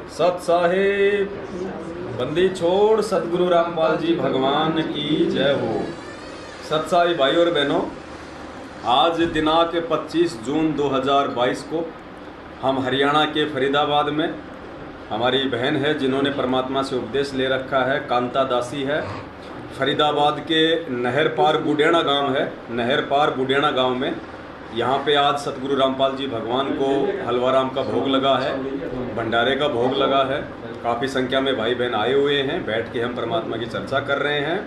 सत साहिब बंदी छोड़ सतगुरु रामपाल जी भगवान की जय हो। सत साहिब भाई और बहनों, आज दिनांक 25 जून 2022 को हम हरियाणा के फरीदाबाद में हमारी बहन है जिन्होंने परमात्मा से उपदेश ले रखा है, कांता दासी है। फरीदाबाद के नहर पार बुडेना गांव है, नहर पार बुडेना गांव में यहाँ पे आज सतगुरु रामपाल जी भगवान को हलवाराम का भोग लगा है, भंडारे का भोग लगा है। काफ़ी संख्या में भाई बहन आए हुए हैं, बैठ के हम परमात्मा की चर्चा कर रहे हैं।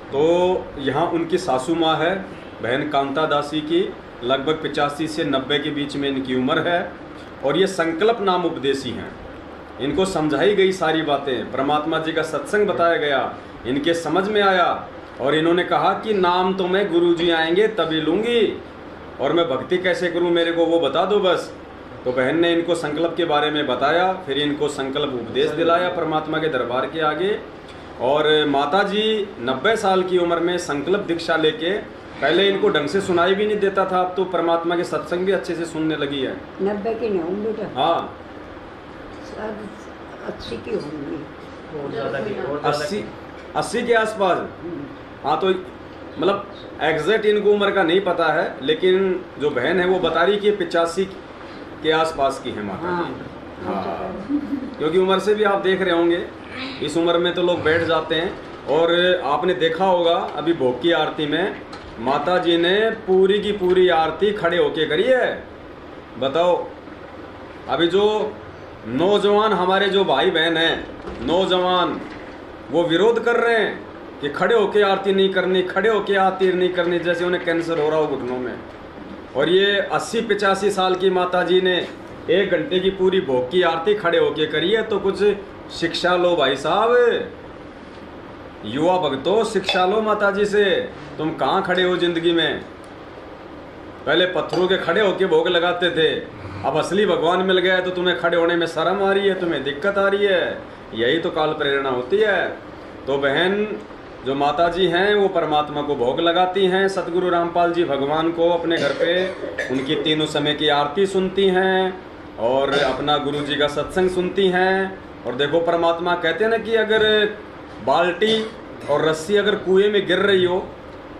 तो यहाँ उनकी सासू माँ है बहन कांता दासी की, लगभग 85 से 90 के बीच में इनकी उम्र है और ये संकल्प नाम उपदेशी हैं। इनको समझाई गई सारी बातें, परमात्मा जी का सत्संग बताया गया, इनके समझ में आया और इन्होंने कहा कि नाम तो मैं गुरु जी आएंगे तभी लूँगी और मैं भक्ति कैसे करूं, मेरे को वो बता दो बस। तो बहन ने इनको संकल्प के बारे में बताया, फिर इनको संकल्प उपदेश दिलाया परमात्मा के दरबार के आगे। और माता जी 90 साल की उम्र में संकल्प दीक्षा लेके, पहले इनको ढंग से सुनाई भी नहीं देता था, अब तो परमात्मा के सत्संग भी अच्छे से सुनने लगी है। 90 की नहीं हूँ बेटा, हाँ 80 की होंगी, 80 के आसपास। हाँ तो मतलब एग्जैक्ट इनको उम्र का नहीं पता है, लेकिन जो बहन है वो बता रही कि 85 के आसपास की है माता जी। हाँ क्योंकि उम्र से भी आप देख रहे होंगे, इस उम्र में तो लोग बैठ जाते हैं। और आपने देखा होगा अभी भोग की आरती में माता जी ने पूरी की पूरी आरती खड़े होके करी है। बताओ, अभी जो नौजवान हमारे जो भाई बहन हैं, नौजवान वो विरोध कर रहे हैं कि खड़े होके आरती नहीं करनी, खड़े होके आरती नहीं करनी, जैसे उन्हें कैंसर हो रहा हो घुटनों में। और ये 80-85 साल की माता जी ने 1 घंटे की पूरी भोग की आरती खड़े होके करी है। तो कुछ शिक्षा लो भाई साहब, युवा भक्तों, शिक्षा लो माता जी से। तुम कहाँ खड़े हो जिंदगी में? पहले पत्थरों के खड़े होके भोग लगाते थे, अब असली भगवान मिल गया है तो तुम्हें खड़े होने में शर्म आ रही है, तुम्हें दिक्कत आ रही है। यही तो काल प्रेरणा होती है। तो बहन जो माता जी हैं वो परमात्मा को भोग लगाती हैं, सतगुरु रामपाल जी भगवान को अपने घर पे उनकी तीनों समय की आरती सुनती हैं और अपना गुरु जी का सत्संग सुनती हैं। और देखो परमात्मा कहते हैं ना कि अगर बाल्टी और रस्सी अगर कुएं में गिर रही हो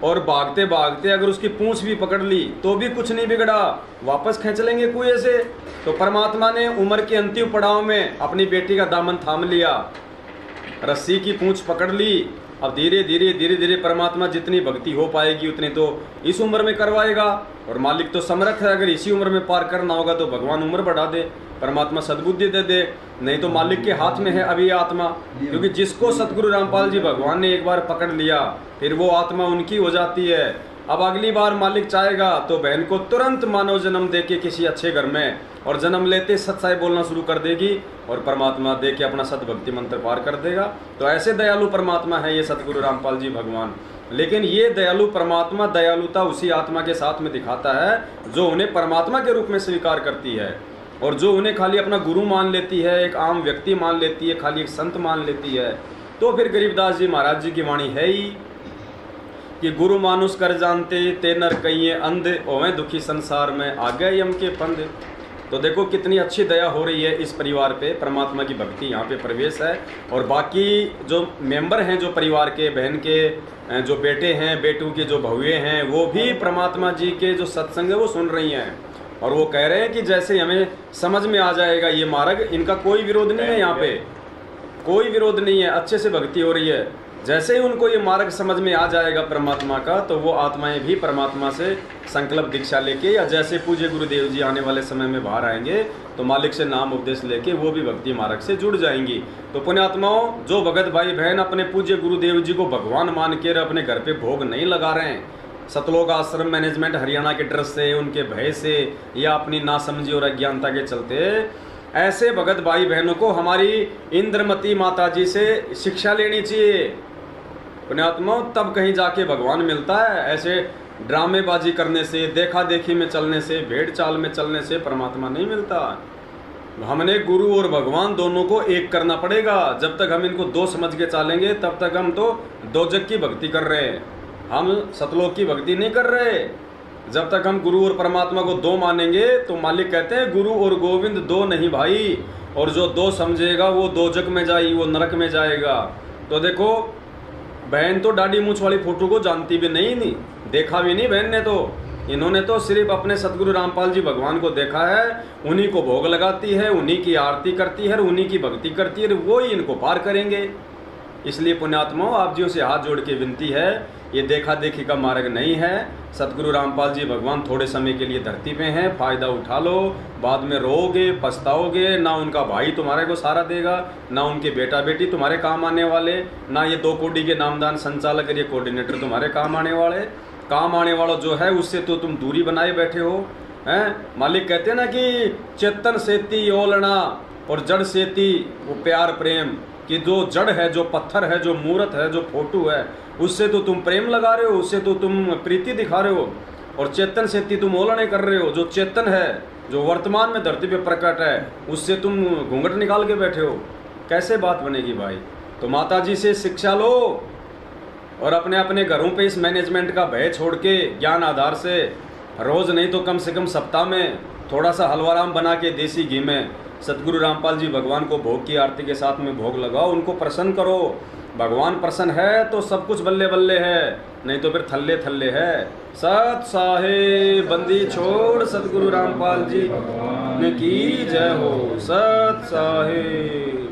और भागते भागते अगर उसकी पूंछ भी पकड़ ली तो भी कुछ नहीं बिगड़ा, वापस खींच लेंगे कुएं से। तो परमात्मा ने उम्र के अंतिम पड़ाव में अपनी बेटी का दामन थाम लिया, रस्सी की पूंछ पकड़ ली। अब धीरे धीरे परमात्मा जितनी भक्ति हो पाएगी उतनी तो इस उम्र में करवाएगा। और मालिक तो समर्थ है, अगर इसी उम्र में पार करना होगा तो भगवान उम्र बढ़ा दे, परमात्मा सद्बुद्धि दे दे, नहीं तो मालिक के हाथ में है अभी आत्मा। क्योंकि जिसको सतगुरु रामपाल जी भगवान ने एक बार पकड़ लिया फिर वो आत्मा उनकी हो जाती है। अब अगली बार मालिक चाहेगा तो बहन को तुरंत मानव जन्म दे के किसी अच्छे घर में, और जन्म लेते सत्साई बोलना शुरू कर देगी और परमात्मा दे के अपना सतभक्ति मंत्र पार कर देगा। तो ऐसे दयालु परमात्मा है ये सतगुरु रामपाल जी भगवान। लेकिन ये दयालु परमात्मा दयालुता उसी आत्मा के साथ में दिखाता है जो उन्हें परमात्मा के रूप में स्वीकार करती है, और जो उन्हें खाली अपना गुरु मान लेती है, एक आम व्यक्ति मान लेती है, खाली एक संत मान लेती है। तो फिर गरीबदास जी महाराज जी की वाणी है ही कि गुरु मानुष कर जानते ते नर कहिए अंध, ओवे दुखी संसार में आ गए यम के पंध। तो देखो कितनी अच्छी दया हो रही है इस परिवार पे, परमात्मा की भक्ति यहाँ पे प्रवेश है। और बाकी जो मेंबर हैं जो परिवार के, बहन के जो बेटे हैं, बेटों के जो बहुए हैं, वो भी परमात्मा जी के जो सत्संग है वो सुन रही हैं। और वो कह रहे हैं कि जैसे हमें समझ में आ जाएगा ये मार्ग, इनका कोई विरोध नहीं है, यहाँ पे कोई विरोध नहीं है, अच्छे से भक्ति हो रही है। जैसे ही उनको ये मार्ग समझ में आ जाएगा परमात्मा का, तो वो आत्माएं भी परमात्मा से संकल्प दीक्षा लेके, या जैसे पूज्य गुरुदेव जी आने वाले समय में बाहर आएंगे तो मालिक से नाम उपदेश लेके वो भी भक्ति मार्ग से जुड़ जाएंगी। तो पुण्यात्माओं, जो भगत भाई बहन अपने पूज्य गुरुदेव जी को भगवान मान के अपने घर पे भोग नहीं लगा रहे हैं, सतलोक आश्रम मैनेजमेंट हरियाणा के डर से, उनके भय से, या अपनी नासमझी और अज्ञानता के चलते, ऐसे भगत भाई बहनों को हमारी इंद्रमती माता जी से शिक्षा लेनी चाहिए। पुण्यात्मा, तब कहीं जाके भगवान मिलता है। ऐसे ड्रामेबाजी करने से, देखा देखी में चलने से, भेड़ चाल में चलने से परमात्मा नहीं मिलता। हमने गुरु और भगवान दोनों को एक करना पड़ेगा। जब तक हम इनको दो समझ के चलेंगे तब तक हम तो दोजक की भक्ति कर रहे हैं, हम सतलोक की भक्ति नहीं कर रहे। जब तक हम गुरु और परमात्मा को दो मानेंगे तो मालिक कहते हैं गुरु और गोविंद दो नहीं भाई, और जो दो समझेगा वो दोजक में जाएगी, वो नरक में जाएगा। तो देखो बहन तो दाढ़ी मूछ वाली फोटो को जानती भी नहीं, देखा भी नहीं बहन ने, तो इन्होंने तो सिर्फ अपने सतगुरु रामपाल जी भगवान को देखा है, उन्हीं को भोग लगाती है, उन्हीं की आरती करती है, उन्हीं की भक्ति करती है, वो ही इनको पार करेंगे। इसलिए पुण्यात्माओं आप जियों से हाथ जोड़ के विनती है, ये देखा देखी का मार्ग नहीं है। सतगुरु रामपाल जी भगवान थोड़े समय के लिए धरती पे हैं, फ़ायदा उठा लो, बाद में रोओगे पछताओगे। ना उनका भाई तुम्हारे को सहारा देगा, ना उनके बेटा बेटी तुम्हारे काम आने वाले, ना ये 2 कोड़ी के नामदान संचालक और ये कोऑर्डिनेटर तुम्हारे काम आने वाले। काम आने वाला जो है उससे तो तुम दूरी बनाए बैठे हो हैं। मालिक कहते हैं ना कि चेतन सेती ओलना और जड़ सेती वो प्यार प्रेम, कि जो जड़ है, जो पत्थर है, जो मूर्त है, जो फोटो है, उससे तो तुम प्रेम लगा रहे हो, उससे तो तुम प्रीति दिखा रहे हो, और चेतन सेती तुम ओलने कर रहे हो। जो चेतन है, जो वर्तमान में धरती पे प्रकट है, उससे तुम घूंघट निकाल के बैठे हो। कैसे बात बनेगी भाई? तो माता जी से शिक्षा लो और अपने अपने घरों पे इस मैनेजमेंट का भय छोड़ के ज्ञान आधार से रोज़ नहीं तो कम से कम सप्ताह में थोड़ा सा हलवाराम बना के देसी घी में सतगुरु रामपाल जी भगवान को भोग की आरती के साथ में भोग लगाओ, उनको प्रसन्न करो। भगवान प्रसन्न है तो सब कुछ बल्ले बल्ले है, नहीं तो फिर थल्ले थल्ले है। सत साहेब बंदी छोड़ सतगुरु रामपाल जी की जय हो। सत साहेब।